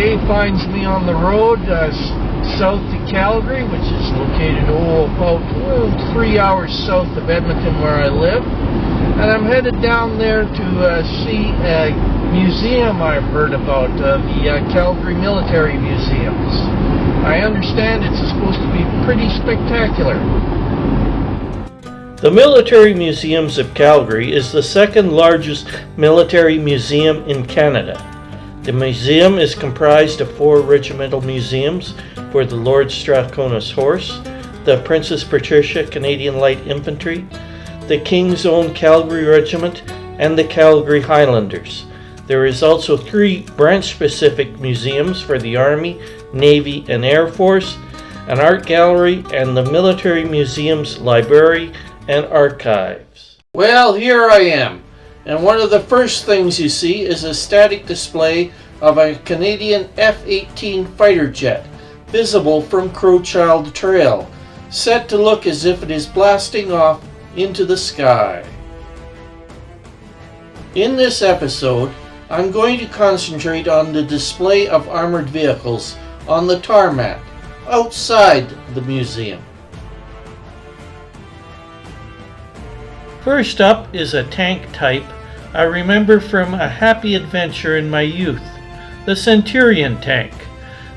Today finds me on the road south to Calgary, which is located about 3 hours south of Edmonton where I live. And I'm headed down there to see a museum I've heard about, the Calgary Military Museums. I understand it's supposed to be pretty spectacular. The Military Museums of Calgary is the second largest military museum in Canada. The museum is comprised of 4 regimental museums for the Lord Strathcona's Horse, the Princess Patricia Canadian Light Infantry, the King's Own Calgary Regiment, and the Calgary Highlanders. There is also 3 branch-specific museums for the Army, Navy, and Air Force, an art gallery, and the Military Museum's library and archives. Well, here I am, and one of the first things you see is a static display of a Canadian F-18 fighter jet, visible from Crowchild Trail, set to look as if it is blasting off into the sky. In this episode, I'm going to concentrate on the display of armored vehicles on the tarmac outside the museum. First up is a tank type I remember from a happy adventure in my youth, the Centurion Tank.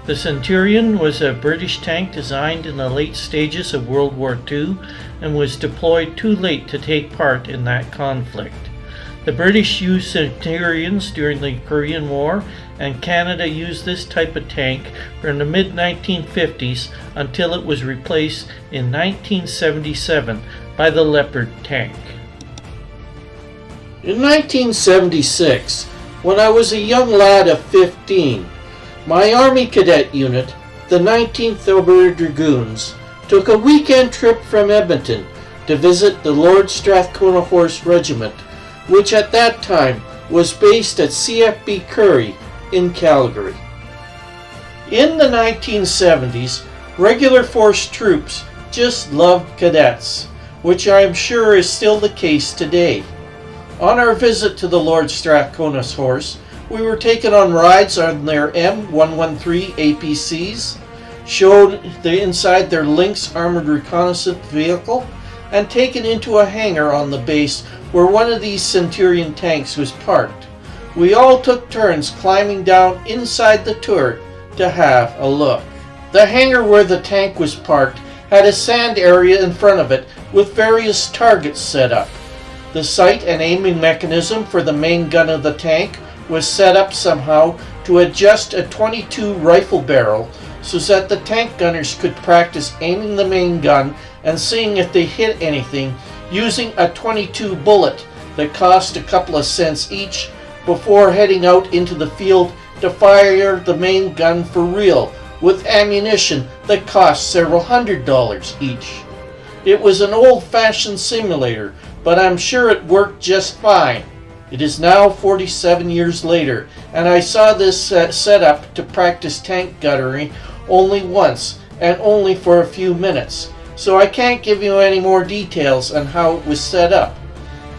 The Centurion was a British tank designed in the late stages of World War II and was deployed too late to take part in that conflict. The British used Centurions during the Korean War, and Canada used this type of tank from the mid-1950s until it was replaced in 1977 by the Leopard tank. In 1976, when I was a young lad of 15, my Army cadet unit, the 19th Alberta Dragoons, took a weekend trip from Edmonton to visit the Lord Strathcona Horse Regiment, which at that time was based at CFB Currie in Calgary. In the 1970s, regular force troops just loved cadets, which I am sure is still the case today. On our visit to the Lord Strathcona's Horse, we were taken on rides on their M113 APCs, showed inside their Lynx armored reconnaissance vehicle, and taken into a hangar on the base where one of these Centurion tanks was parked. We all took turns climbing down inside the turret to have a look. The hangar where the tank was parked had a sand area in front of it with various targets set up. The sight and aiming mechanism for the main gun of the tank was set up somehow to adjust a .22 rifle barrel so that the tank gunners could practice aiming the main gun and seeing if they hit anything using a .22 bullet that cost a couple of cents each before heading out into the field to fire the main gun for real with ammunition that cost several $100s each. It was an old-fashioned simulator, but I'm sure it worked just fine. It is now 47 years later, and I saw this set up to practice tank gunnery only once, and only for a few minutes, so I can't give you any more details on how it was set up.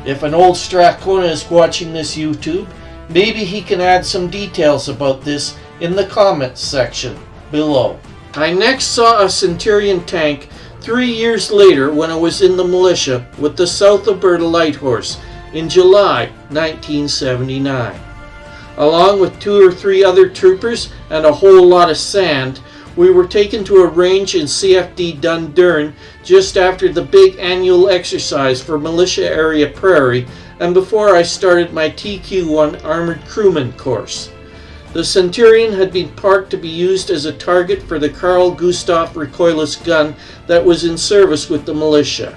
If an old Strathcona is watching this YouTube, maybe he can add some details about this in the comments section below. I next saw a Centurion tank 3 years later when I was in the militia with the South Alberta Light Horse in July 1979. Along with 2 or 3 other troopers and a whole lot of sand, we were taken to a range in CFD Dundurn just after the big annual exercise for Militia Area Prairie and before I started my TQ1 Armored Crewman course. The Centurion had been parked to be used as a target for the Carl Gustaf recoilless gun that was in service with the militia.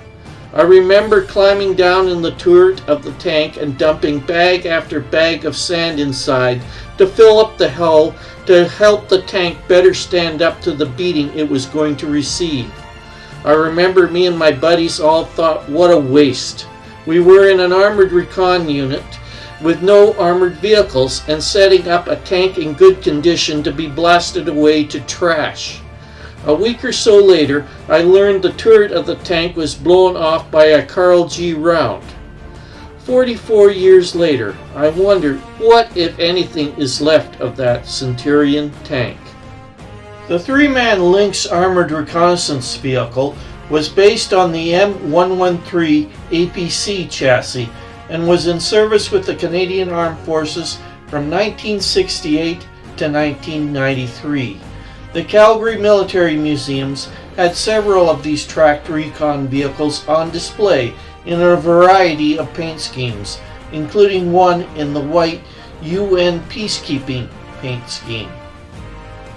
I remember climbing down in the turret of the tank and dumping bag after bag of sand inside to fill up the hull to help the tank better stand up to the beating it was going to receive. I remember me and my buddies all thought, what a waste. We were in an armored recon unit with no armored vehicles and setting up a tank in good condition to be blasted away to trash. A week or so later, I learned the turret of the tank was blown off by a Carl G round. 44 years later, I wonder what, if anything, is left of that Centurion tank. The three-man Lynx armored reconnaissance vehicle was based on the M113 APC chassis and was in service with the Canadian Armed Forces from 1968 to 1993. The Calgary Military Museums had several of these tracked recon vehicles on display in a variety of paint schemes, including one in the white UN peacekeeping paint scheme.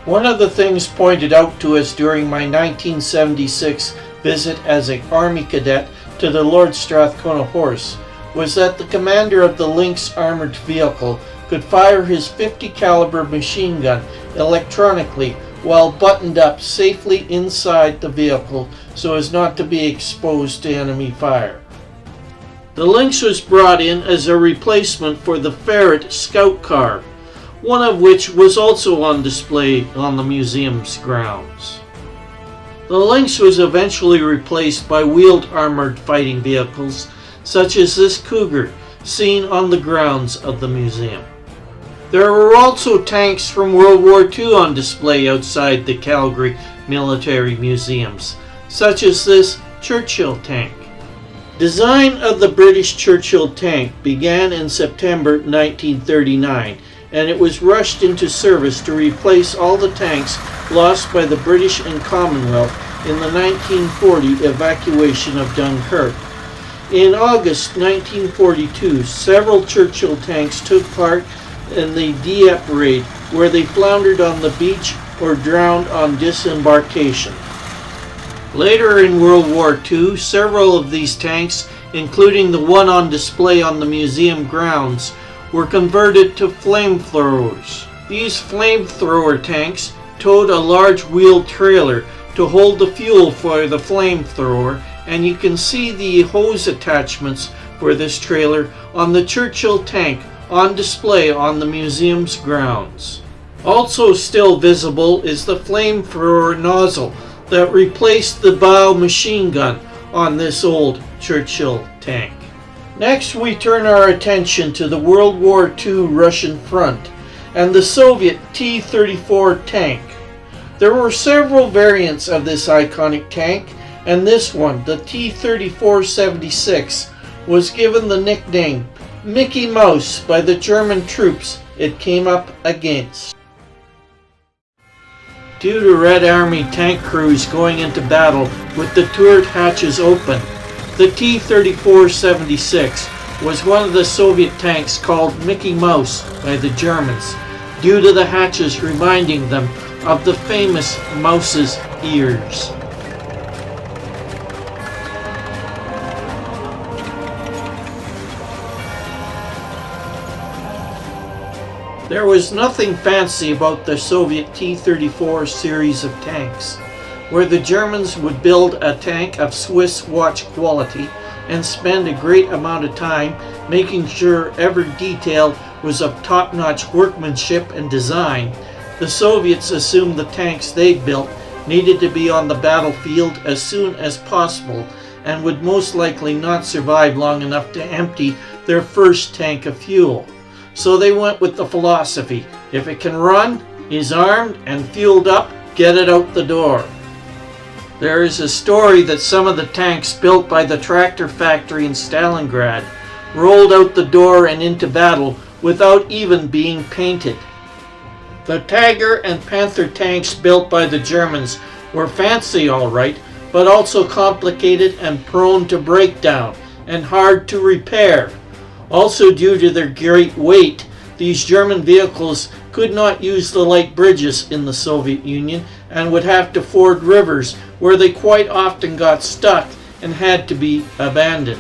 One of the things pointed out to us during my 1976 visit as an Army cadet to the Lord Strathcona Horse was that the commander of the Lynx armored vehicle could fire his .50 caliber machine gun electronically while buttoned up safely inside the vehicle so as not to be exposed to enemy fire. The Lynx was brought in as a replacement for the Ferret scout car, one of which was also on display on the museum's grounds. The Lynx was eventually replaced by wheeled armored fighting vehicles such as this Cougar seen on the grounds of the museum. There were also tanks from World War II on display outside the Calgary Military Museums, such as this Churchill Tank. Design of the British Churchill Tank began in September 1939, and it was rushed into service to replace all the tanks lost by the British and Commonwealth in the 1940 evacuation of Dunkirk. In August 1942, several Churchill tanks took part in the Dieppe raid, where they floundered on the beach or drowned on disembarkation. Later in World War II, several of these tanks, including the one on display on the museum grounds, were converted to flamethrowers. These flamethrower tanks towed a large wheeled trailer to hold the fuel for the flamethrower, and you can see the hose attachments for this trailer on the Churchill tank on display on the museum's grounds. Also still visible is the flamethrower nozzle that replaced the bow machine gun on this old Churchill tank. Next, we turn our attention to the World War II Russian front and the Soviet T34 Tank. There were several variants of this iconic tank, and this one, the T34-76, was given the nickname Mickey Mouse by the German troops it came up against. Due to Red Army tank crews going into battle with the turret hatches open, the T34-76 was one of the Soviet tanks called Mickey Mouse by the Germans, due to the hatches reminding them of the famous mouse's ears. There was nothing fancy about the Soviet T-34 series of tanks, where the Germans would build a tank of Swiss watch quality and spend a great amount of time making sure every detail was of top-notch workmanship and design. The Soviets assumed the tanks they built needed to be on the battlefield as soon as possible and would most likely not survive long enough to empty their first tank of fuel. So they went with the philosophy, if it can run, is armed and fueled up, get it out the door. There is a story that some of the tanks built by the tractor factory in Stalingrad rolled out the door and into battle without even being painted. The Tiger and Panther tanks built by the Germans were fancy all right, but also complicated and prone to breakdown and hard to repair. Also, due to their great weight, these German vehicles could not use the light bridges in the Soviet Union and would have to ford rivers, where they quite often got stuck and had to be abandoned.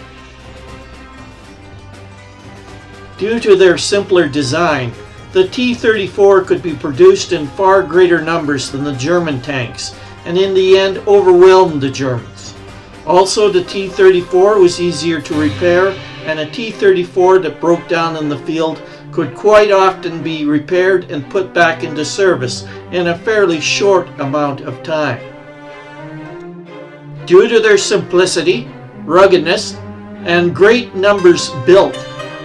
Due to their simpler design, the T-34 could be produced in far greater numbers than the German tanks, and in the end overwhelmed the Germans. Also, the T-34 was easier to repair, and a T-34 that broke down in the field could quite often be repaired and put back into service in a fairly short amount of time. Due to their simplicity, ruggedness, and great numbers built,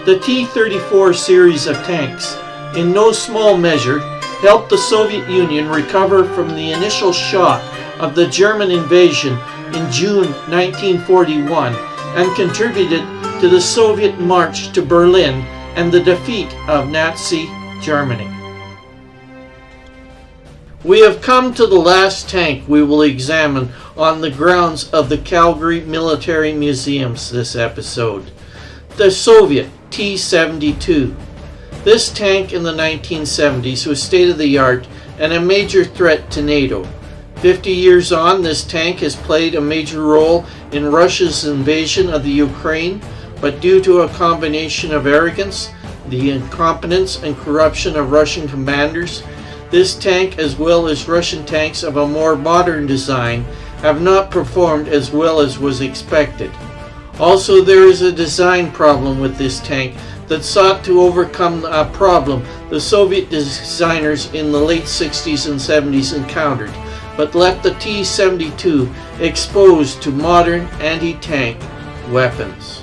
the T34 series of tanks, in no small measure, helped the Soviet Union recover from the initial shock of the German invasion in June 1941 and contributed to the Soviet march to Berlin and the defeat of Nazi Germany. We have come to the last tank we will examine on the grounds of the Calgary Military Museums this episode, the Soviet T72. This tank in the 1970s was state-of-the-art and a major threat to NATO. 50 years on, this tank has played a major role in Russia's invasion of the Ukraine, but due to a combination of arrogance, the incompetence and corruption of Russian commanders, this tank, as well as Russian tanks of a more modern design, have not performed as well as was expected. Also, there is a design problem with this tank that sought to overcome a problem the Soviet designers in the late 60s and 70s encountered, but left the T-72 exposed to modern anti-tank weapons.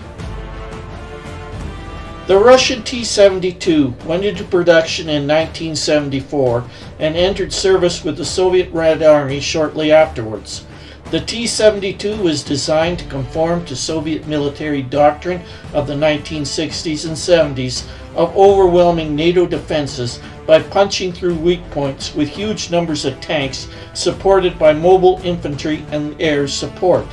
The Russian T-72 went into production in 1974 and entered service with the Soviet Red Army shortly afterwards. The T-72 was designed to conform to Soviet military doctrine of the 1960s and 70s of overwhelming NATO defenses by punching through weak points with huge numbers of tanks supported by mobile infantry and air support.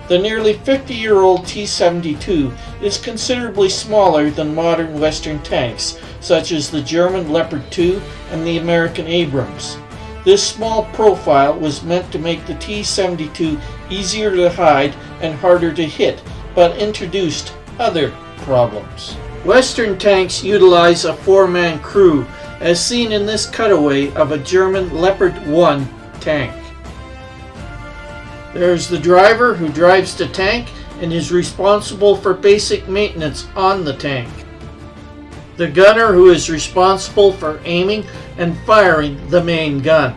The nearly 50-year-old T-72 is considerably smaller than modern Western tanks, such as the German Leopard 2 and the American Abrams. This small profile was meant to make the T-72 easier to hide and harder to hit, but introduced other problems. Western tanks utilize a four-man crew, as seen in this cutaway of a German Leopard 1 tank. There's the driver who drives the tank and is responsible for basic maintenance on the tank. The gunner who is responsible for aiming and firing the main gun.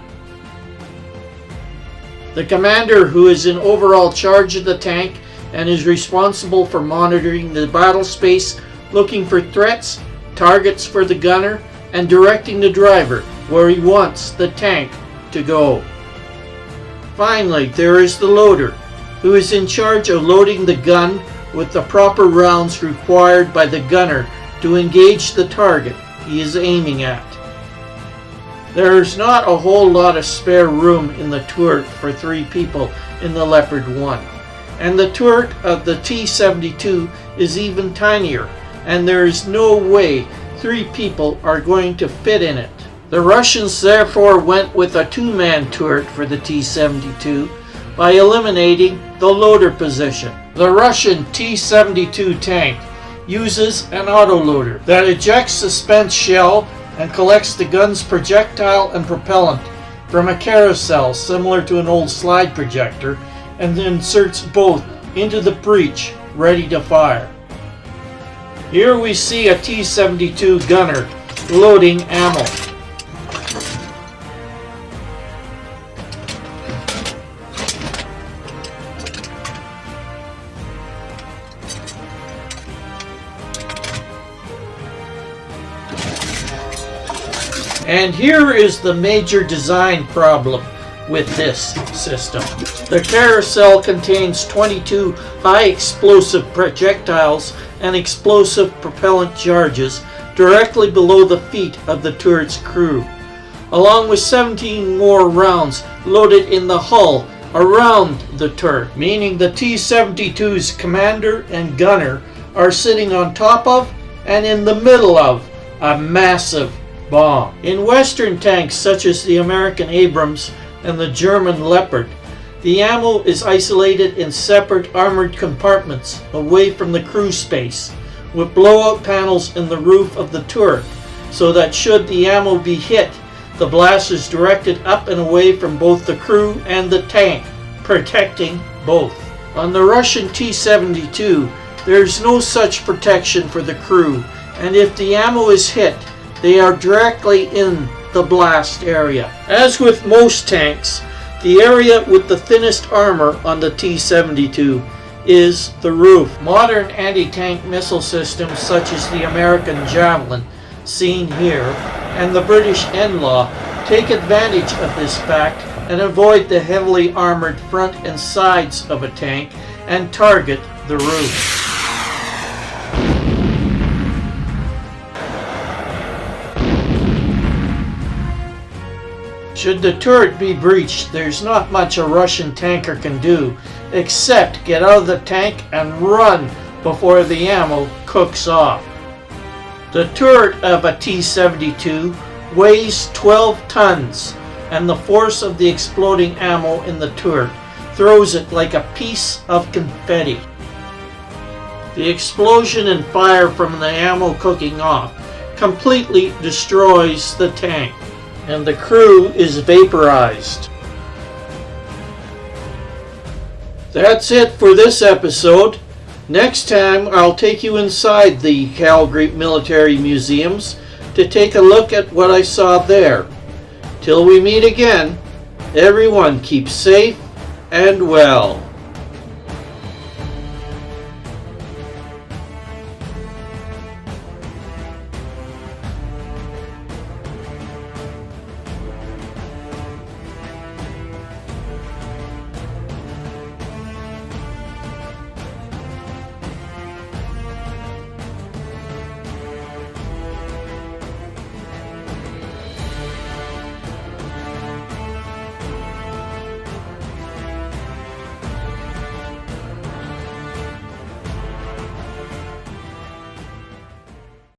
The commander who is in overall charge of the tank and is responsible for monitoring the battle space, looking for threats, targets for the gunner, and directing the driver where he wants the tank to go. Finally, there is the loader, who is in charge of loading the gun with the proper rounds required by the gunner to engage the target he is aiming at. There is not a whole lot of spare room in the turret for 3 people in the Leopard 1, and the turret of the T-72 is even tinier, and there is no way 3 people are going to fit in it. The Russians therefore went with a 2-man turret for the T-72 by eliminating the loader position. The Russian T-72 tank uses an autoloader that ejects the spent shell and collects the gun's projectile and propellant from a carousel similar to an old slide projector and then inserts both into the breech ready to fire. Here we see a T-72 gunner loading ammo. And here is the major design problem with this system. The carousel contains 22 high explosive projectiles and explosive propellant charges directly below the feet of the turret's crew, along with 17 more rounds loaded in the hull around the turret, meaning the T-72's commander and gunner are sitting on top of and in the middle of a massive bomb. In Western tanks such as the American Abrams and the German Leopard, the ammo is isolated in separate armored compartments away from the crew space, with blowout panels in the roof of the turret, so that should the ammo be hit, the blast is directed up and away from both the crew and the tank, protecting both. On the Russian T-72, there is no such protection for the crew, and if the ammo is hit, they are directly in the blast area. As with most tanks, the area with the thinnest armor on the T-72 is the roof. Modern anti-tank missile systems such as the American Javelin, seen here, and the British NLAW take advantage of this fact and avoid the heavily armored front and sides of a tank and target the roof. Should the turret be breached, there's not much a Russian tanker can do except get out of the tank and run before the ammo cooks off. The turret of a T72 weighs 12 tons, and the force of the exploding ammo in the turret throws it like a piece of confetti. The explosion and fire from the ammo cooking off completely destroys the tank, and the crew is vaporized. That's it for this episode. Next time I'll take you inside the Calgary Military Museums to take a look at what I saw there. Till we meet again, everyone keep safe and well.